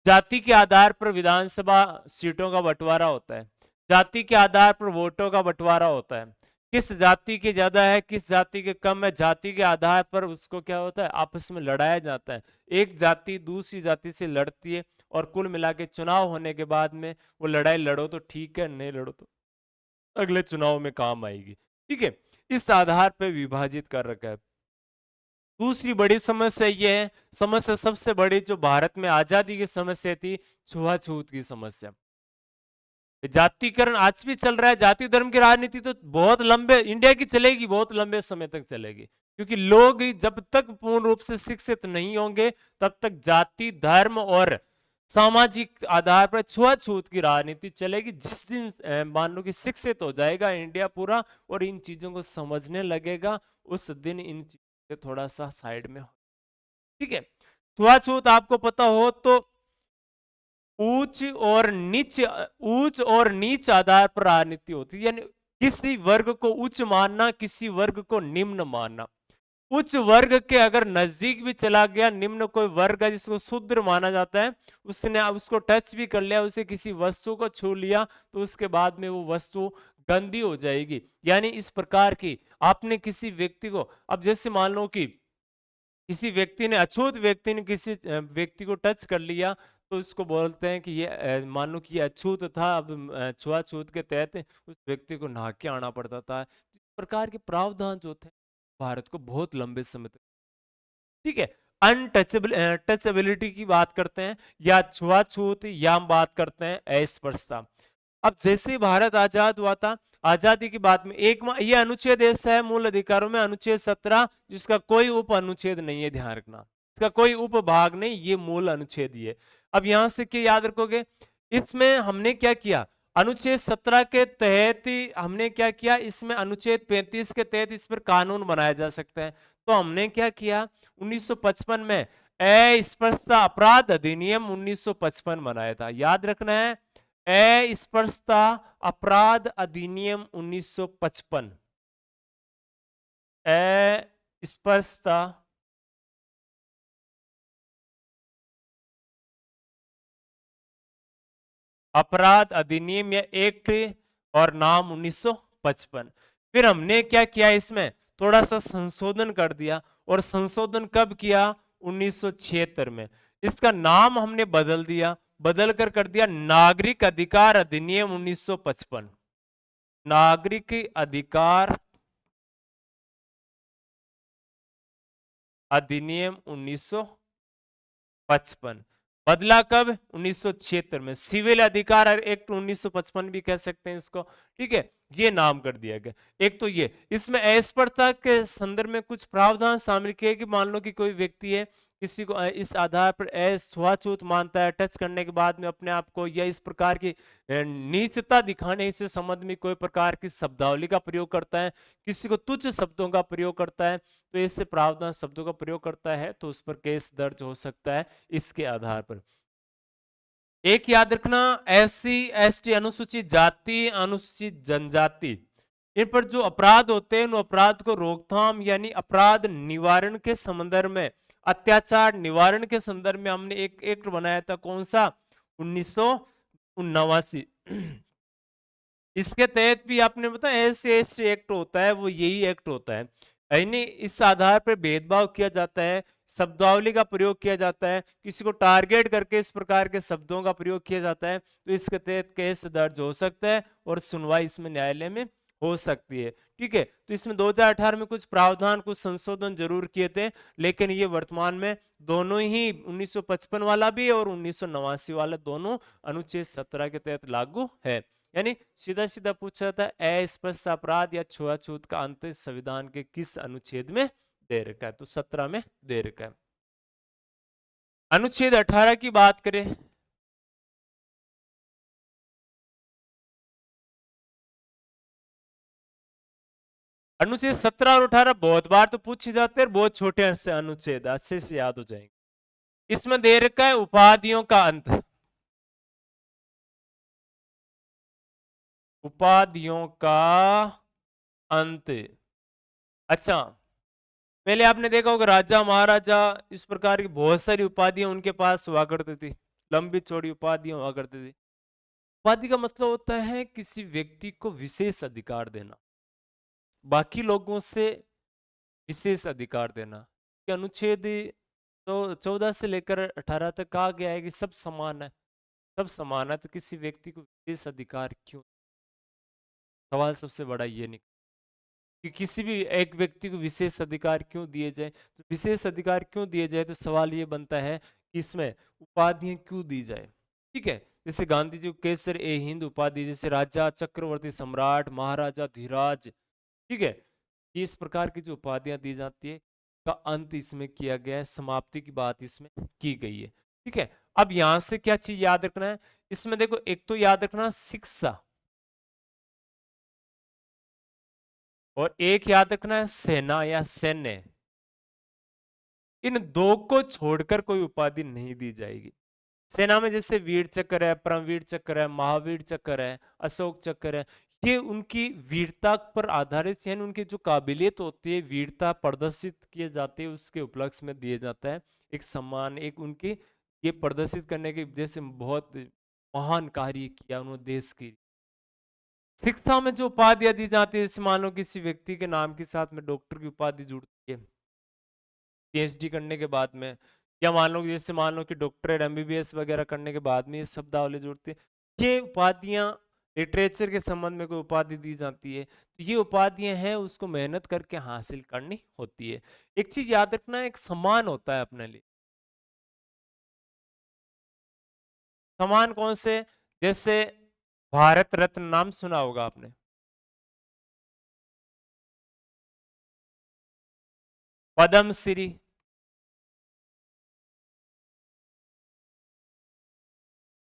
जाति के आधार पर विधानसभा सीटों का बंटवारा होता है, जाति के आधार पर वोटों का बंटवारा होता है, किस जाति की ज्यादा है, किस जाति के कम है, जाति के आधार पर उसको क्या होता है, आपस में लड़ाया जाता है। एक जाति दूसरी जाति से लड़ती है, और कुल मिला के चुनाव होने के बाद में वो लड़ाई लड़ो तो ठीक है, नहीं लड़ो तो अगले चुनाव में काम आएगी। ठीक है, इस आधार पर विभाजित कर रखा है। दूसरी बड़ी समस्या ये है, समस्या सबसे बड़ी जो भारत में आजादी की समस्या थी, छुआछूत की समस्या। जातिकरण आज भी चल रहा है, जाति धर्म की राजनीति तो बहुत लंबे इंडिया की चलेगी, बहुत लंबे समय तक चलेगी, क्योंकि लोग जब तक पूर्ण रूप से शिक्षित नहीं होंगे तब तक जाति धर्म और सामाजिक आधार पर छुआछूत की राजनीति चलेगी। जिस दिन मान लो कि शिक्षित हो जाएगा इंडिया पूरा और इन चीजों को समझने लगेगा, उस दिन इन चीजों से थोड़ा सा साइड में हो। ठीक है, छुआछूत आपको पता हो तो उच्च और नीच आधार पर राजनीति होती है, यानी किसी वर्ग को उच्च मानना, किसी वर्ग को निम्न मानना। उच्च वर्ग के अगर नजदीक भी चला गया, निम्न कोई वर्ग है जिसको शूद्र माना जाता है, उसने उसको टच भी कर लिया, उसे किसी वस्तु को छू लिया, तो उसके बाद में वो वस्तु गंदी हो जाएगी। यानी इस प्रकार की आपने किसी व्यक्ति को, अब जैसे मान लो कि किसी व्यक्ति ने, अछूत व्यक्ति ने किसी व्यक्ति को टच कर लिया, तो उसको बोलते हैं कि ये मान लो कि ये अछूत था, अब छुआछूत के तहत उस व्यक्ति को नहा के आना पड़ता था। इस प्रकार के प्रावधान जो थे भारत को बहुत लंबे समय तक, ठीक है। अनटचेबल टचेबिलिटी की बात करते हैं, या छुआछूत, या हम बात करते हैं अस्पृश्यता। अब जैसे ही भारत आजाद हुआ था, आजादी की बात में ये अनुच्छेद ऐसा है मूल अधिकारों में, अनुच्छेद 17, जिसका कोई उप अनुच्छेद नहीं है, ध्यान रखना, इसका कोई उपभाग नहीं, ये मूल अनुच्छेद ही है। अब यहां से क्या याद रखोगे, इसमें हमने क्या किया, अनुच्छेद 17 के तहत ही हमने क्या किया, इसमें अनुच्छेद 35 के तहत इस पर कानून बनाया जा सकता है। तो हमने क्या किया, 1955 में अस्पृश्यता अपराध अधिनियम 1955 बनाया था, याद रखना है, अस्पृश्यता अपराध अधिनियम 1955। अस्पृश्यता अपराध अधिनियम या एक्ट, और नाम 1955। फिर हमने क्या किया, इसमें थोड़ा सा संशोधन कर दिया, और संशोधन कब किया, 1976 में। इसका नाम हमने बदल दिया, बदल कर दिया नागरिक अधिकार अधिनियम 1955। नागरिक अधिकार अधिनियम 1955 बदला कब, 1976 में। सिविल अधिकार एक्ट 1955 भी कह सकते हैं इसको, ठीक है, ये नाम कर दिया गया। एक तो ये, इसमें अस्पृश्यता के संदर्भ में कुछ प्रावधान शामिल किए कि मान लो कि कोई व्यक्ति है, किसी को इस आधार पर छुआछूत मानता है, टच करने के बाद में अपने आप को, या इस प्रकार की नीचता दिखाने से संबंध में कोई प्रकार की शब्दावली का प्रयोग करता है, किसी को तुच्छ शब्दों का प्रयोग करता है, तो इससे प्रावधान शब्दों का प्रयोग करता है, तो उस पर केस दर्ज हो सकता है इसके आधार पर। एक याद रखना, SC ST अनुसूचित जाति, अनुसूचित जनजाति, इन पर जो अपराध होते हैं, उन अपराध को रोकथाम यानी अपराध निवारण के संदर्भ में, अत्याचार निवारण के संदर्भ में हमने एक एक्ट बनाया था, कौन सा, 1979। इसके तहत भी आपने बताया SC एक्ट होता है, वो यही एक्ट होता है, यानी इस आधार पर भेदभाव किया जाता है, शब्दावली का प्रयोग किया जाता है, किसी को टारगेट करके इस प्रकार के शब्दों का प्रयोग किया जाता है, तो इसके तहत केस दर्ज हो सकता है, और सुनवाई इसमें न्यायालय में हो सकती है, ठीक है। तो इसमें 2018 में कुछ प्रावधान, कुछ संशोधन जरूर किए थे, लेकिन ये वर्तमान में दोनों ही 1955 वाला भी और 1989 वाला, दोनों अनुच्छेद 17 के तहत लागू है। यानी सीधा सीधा पूछा था, अस्पष्ट अपराध या छुआछूत का अंत संविधान के किस अनुच्छेद में दे रखा है, तो 17 में दे रखा है। अनुच्छेद 18 की बात करें, अनुच्छेद 17 और 18 बहुत बार तो पूछे जाते हैं, बहुत छोटे से अनुच्छेद, अच्छे से याद हो जाएंगे। इसमें दे रखा है उपाधियों का अंत, उपाधियों का अंत। अच्छा, पहले आपने देखा होगा राजा महाराजा, इस प्रकार की बहुत सारी उपाधियां उनके पास हुआ करती थी, लंबी चौड़ी उपाधियां हुआ करती थी। उपाधि का मतलब होता है किसी व्यक्ति को विशेष अधिकार देना, बाकी लोगों से विशेष अधिकार देना। कि अनुच्छेद तो 14 से लेकर 18 तक कहा गया है कि सब समान है, सब समान है, तो किसी व्यक्ति को विशेष अधिकार क्यों, सवाल सबसे बड़ा ये नहीं कि किसी भी एक व्यक्ति को विशेष अधिकार क्यों दिए जाए, तो विशेष अधिकार क्यों दिए जाए, तो सवाल ये बनता है कि इसमें उपाधियां क्यों दी जाए, ठीक है। जैसे गांधी जी को केसर ए हिंद उपाधि, जैसे राजा चक्रवर्ती सम्राट महाराजा धीराज, ठीक है, कि इस प्रकार की जो उपाधियां दी जाती है का अंत इसमें किया गया है, समाप्ति की बात इसमें की गई है, ठीक है। अब यहां से क्या चीज याद रखना है, इसमें देखो, एक तो याद रखना शिक्षा, और एक याद रखना है सेना या सैन्य। इन दो को छोड़कर कोई उपाधि नहीं दी जाएगी, सेना में जैसे वीर चक्र है, परमवीर चक्र है, महावीर चक्र है, अशोक चक्र है, ये उनकी वीरता पर आधारित, यानी उनकी जो काबिलियत होती है, वीरता प्रदर्शित किए जाते हैं, उसके उपलक्ष्य में दिए जाता है एक सम्मान, एक उनकी ये प्रदर्शित करने के जैसे बहुत महान कार्य किया उन्होंने देश की। शिक्षा में जो उपाधियां दी जाती है, जैसे मान लो किसी व्यक्ति के नाम के साथ में डॉक्टर की उपाधि जुड़ती है पीएचडी करने के बाद में, या मान लो कि जैसे मान लो कि डॉक्टरेट एमबीबीएस वगैरह करने के बाद में ये शब्दावली जुड़ती है, ये उपाधियां लिटरेचर के संबंध में कोई उपाधि दी जाती है, तो ये उपाधियां हैं उसको मेहनत करके हासिल करनी होती है। एक चीज याद रखना, एक सम्मान होता है अपने लिए। सम्मान कौन से? जैसे भारत रत्न नाम सुना होगा आपने, पद्मश्री,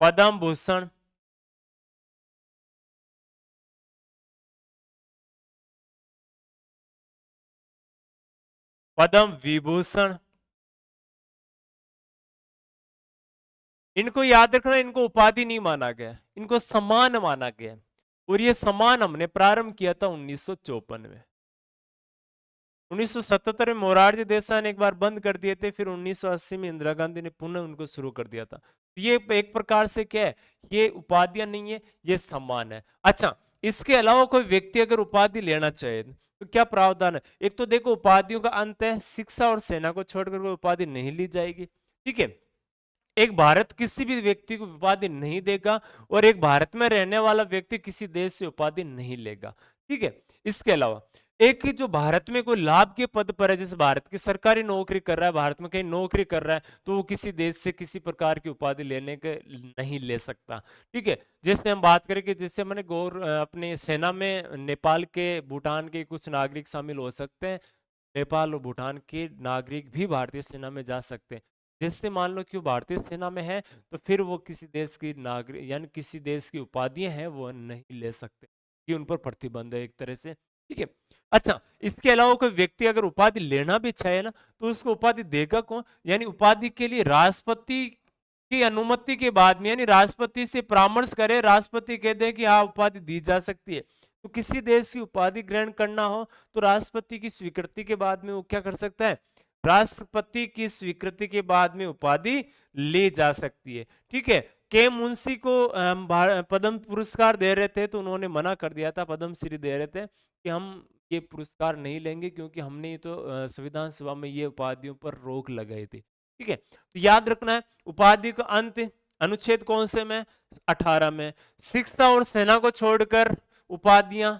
पद्म भूषण, पद्म विभूषण, इनको याद रखना, इनको उपाधि नहीं माना गया, इनको सम्मान माना गया। और ये सम्मान हमने प्रारंभ किया था 1954 में। 1977 में मोरारजी देसाई ने एक बार बंद कर दिए थे, फिर 1980 में इंदिरा गांधी ने पुनः उनको शुरू कर दिया था। तो ये एक प्रकार से क्या है, ये उपाधियां नहीं है, ये सम्मान है। अच्छा, इसके अलावा कोई व्यक्ति अगर उपाधि लेना चाहे तो क्या प्रावधान है? एक तो देखो उपाधियों का अंत है, शिक्षा और सेना को छोड़कर कोई उपाधि नहीं ली जाएगी, ठीक है। एक भारत किसी भी व्यक्ति को उपाधि नहीं देगा, और एक भारत में रहने वाला व्यक्ति किसी देश से उपाधि नहीं लेगा, ठीक है। इसके अलावा एक ही जो भारत में कोई लाभ के पद पर है, जैसे भारत की सरकारी नौकरी कर रहा है, भारत में कहीं नौकरी कर रहा है, तो वो किसी देश से किसी प्रकार की उपाधि लेने के नहीं ले सकता, ठीक है। जैसे हम बात करें कि जैसे मैंने अपने सेना में नेपाल के, भूटान के कुछ नागरिक शामिल हो सकते हैं, नेपाल और भूटान के नागरिक भी भारतीय सेना में जा सकते हैं। जिससे मान लो कि वो भारतीय सेना में है, तो फिर वो किसी देश की नागरिक, यानी किसी देश की उपाधियां हैं वो नहीं ले सकते, कि उन पर प्रतिबंध है एक तरह से, ठीक है। अच्छा, इसके अलावा कोई व्यक्ति अगर उपाधि लेना भी चाहे ना, तो उसको उपाधि देगा कौन? यानी उपाधि के लिए राष्ट्रपति की अनुमति के बाद में, यानी राष्ट्रपति से परामर्श करे, राष्ट्रपति कह दे कि हाँ उपाधि दी जा सकती है, तो किसी देश की उपाधि ग्रहण करना हो तो राष्ट्रपति की स्वीकृति के बाद में वो क्या कर सकता है? राष्ट्रपति की स्वीकृति के बाद में उपाधि ली जा सकती है, ठीक है। के मुंशी को पद्म पुरस्कार दे रहे थे, तो उन्होंने मना कर दिया था, पद्मश्री दे रहे थे कि हम ये पुरस्कार नहीं लेंगे, क्योंकि हमने तो संविधान सभा में ये उपाधियों पर रोक लगाई थी, ठीक है। तो याद रखना है उपाधि का अंत अनुच्छेद कौन से में? 18 में। शिक्षा और सेना को छोड़कर उपाधियां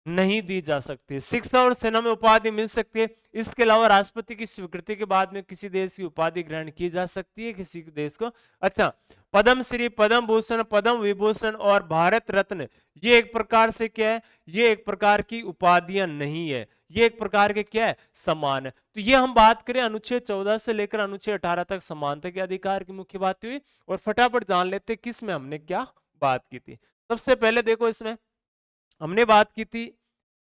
नहीं दी जा सकती, शिक्षा और सेना में उपाधि मिल सकती है। इसके अलावा राष्ट्रपति की स्वीकृति के बाद में किसी देश की उपाधि ग्रहण की जा सकती है, किसी देश को। अच्छा, पद्मश्री, पद्म भूषण, पद्म विभूषण और भारत रत्न, ये एक प्रकार से क्या है? ये एक प्रकार की उपाधियां नहीं है, ये एक प्रकार के क्या है? सम्मान है। तो ये हम बात करें अनुच्छेद 14 से लेकर अनुच्छेद 18 तक समानता के अधिकार की मुख्य बात हुई, और फटाफट जान लेते किस में हमने क्या बात की थी। सबसे पहले देखो, इसमें हमने बात की थी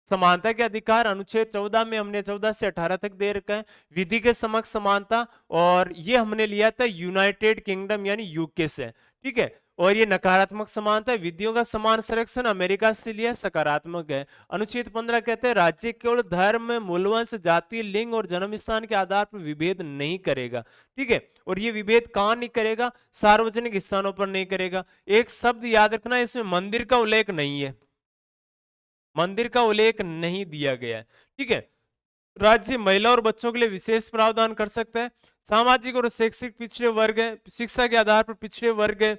समानता के अधिकार, अनुच्छेद 14 में हमने 14 से 18 तक दे रखा है। विधि के समक्ष समानता, और ये हमने लिया था यूनाइटेड किंगडम यानी यूके से, ठीक है। और ये नकारात्मक समानता है, विधियों का समान संरक्षण अमेरिका से लिया, सकारात्मक है। अनुच्छेद 15 कहते हैं राज्य केवल धर्म, मूलवंश, जाति, लिंग और जन्म स्थान के आधार पर विभेद नहीं करेगा, ठीक है। और ये विभेद कहां नहीं करेगा? सार्वजनिक स्थानों पर नहीं करेगा। एक शब्द याद रखना, इसमें मंदिर का उल्लेख नहीं है, मंदिर का उल्लेख नहीं दिया गया है, ठीक है। राज्य महिला और बच्चों के लिए विशेष प्रावधान कर सकता है। सामाजिक और शैक्षिक पिछड़े वर्ग है, शिक्षा के आधार पर पिछड़े वर्ग है,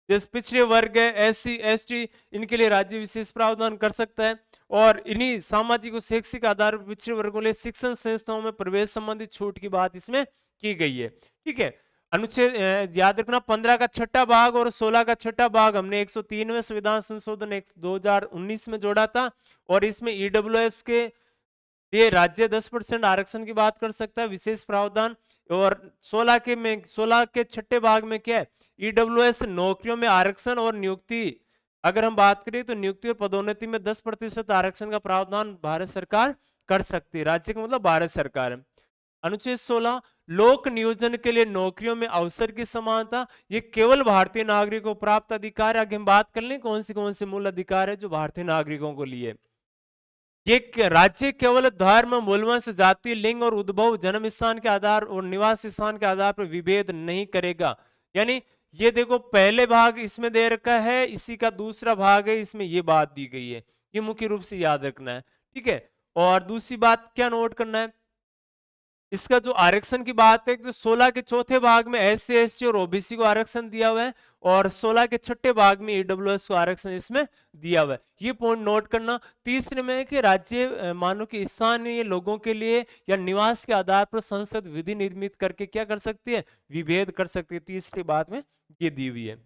जैसे पिछड़े वर्ग है, एससी एसटी, इनके लिए राज्य विशेष प्रावधान कर सकता है। और इन्हीं सामाजिक और शैक्षिक आधार पर पिछड़े वर्गों के लिए शिक्षण संस्थाओं में प्रवेश संबंधी छूट की बात इसमें की गई है, ठीक है। अनुच्छेद याद रखना, 15 का छठा भाग और 16 का छठा भाग हमने 103वें संविधान संशोधन 2019 में जोड़ा था, और इसमें ईडब्ल्यूएस के ये राज्य 10% आरक्षण की बात कर सकता है, विशेष प्रावधान। और 16 के छठे भाग में क्या है? ईडब्ल्यूएस नौकरियों में आरक्षण और नियुक्ति, अगर हम बात करें तो नियुक्ति और पदोन्नति में 10% आरक्षण का प्रावधान भारत सरकार कर सकती है, राज्य का मतलब भारत सरकार है। अनुच्छेद 16 लोक नियोजन के लिए नौकरियों में अवसर की समानता, ये केवल भारतीय नागरिकों को प्राप्त अधिकार है। आगे हम बात कर लें कौन से मूल अधिकार है जो भारतीय नागरिकों को लिए। ये राज्य केवल धर्म, मूलवंश, जाति, लिंग और उद्भव, जन्म स्थान के आधार और निवास स्थान के आधार पर विभेद नहीं करेगा। यानी ये देखो पहले भाग इसमें दे रखा है, इसी का दूसरा भाग है, इसमें ये बात दी गई है। ये मुख्य रूप से याद रखना है, ठीक है। और दूसरी बात क्या नोट करना है, इसका जो आरक्षण की बात है तो 16 के चौथे भाग में एससी एसटी और ओबीसी को आरक्षण दिया हुआ है और 16 के छठे भाग में ईडब्ल्यूएस को आरक्षण इसमें दिया हुआ है। ये पॉइंट नोट करना। तीसरे में कि राज्य मानो कि स्थानीय लोगों के लिए या निवास के आधार पर संसद विधि निर्मित करके क्या कर सकती है, विभेद कर सकती है। तीसरी बात में ये दी हुई है।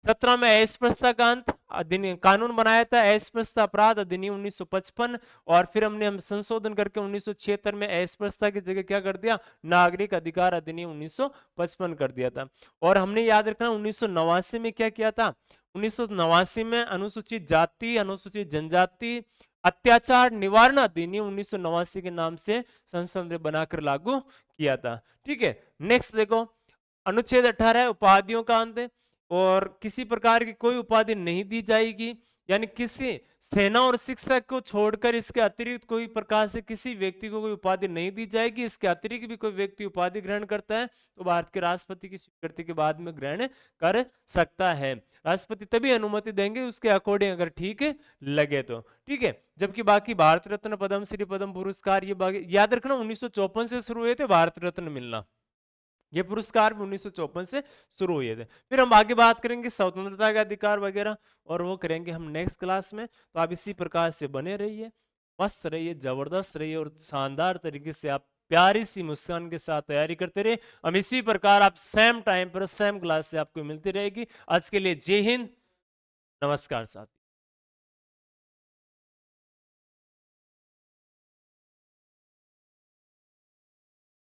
17 में अस्पृश्यता का अंत अधिनियम कानून बनाया था, अस्पृश्यता अपराध अधिनियम 1955, और फिर हम संशोधन करके 1976 में अस्पृश्यता की जगह क्या कर दिया, नागरिक अधिकार अधिनियम 1955 कर दिया था। और हमने याद रखना 1989 में क्या किया था, 1989 में अनुसूचित जाति अनुसूचित जनजाति अत्याचार निवारण अधिनियम 1989 के नाम से संसद ने बनाकर लागू किया था। ठीक है, नेक्स्ट देखो अनुच्छेद 18 उपाधियों का अंत, और किसी प्रकार की कोई उपाधि नहीं दी जाएगी, यानी किसी सेना और शिक्षक को छोड़कर इसके अतिरिक्त कोई प्रकार से किसी व्यक्ति को कोई उपाधि नहीं दी जाएगी। इसके अतिरिक्त भी कोई व्यक्ति उपाधि ग्रहण करता है तो भारत के राष्ट्रपति की स्वीकृति के बाद में ग्रहण कर सकता है। राष्ट्रपति तभी अनुमति देंगे उसके अकॉर्डिंग अगर ठीक लगे तो, ठीक है। जबकि बाकी भारत रत्न, पद्मश्री, पद्म पुरस्कार ये याद रखना 1954 से शुरू हुए थे भारत रत्न मिलना। ये पुरस्कार भी 1954 से शुरू हुए थे। फिर हम आगे बात करेंगे स्वतंत्रता के अधिकार वगैरह, और वो करेंगे हम नेक्स्ट क्लास में। तो आप इसी प्रकार से बने रहिए, मस्त रहिए, जबरदस्त रहिए, और शानदार तरीके से आप प्यारी सी मुस्कान के साथ तैयारी करते रहिए। हम इसी प्रकार आप सेम टाइम पर सेम क्लास से आपको मिलती रहेगी। आज के लिए जय हिंद, नमस्कार साथ।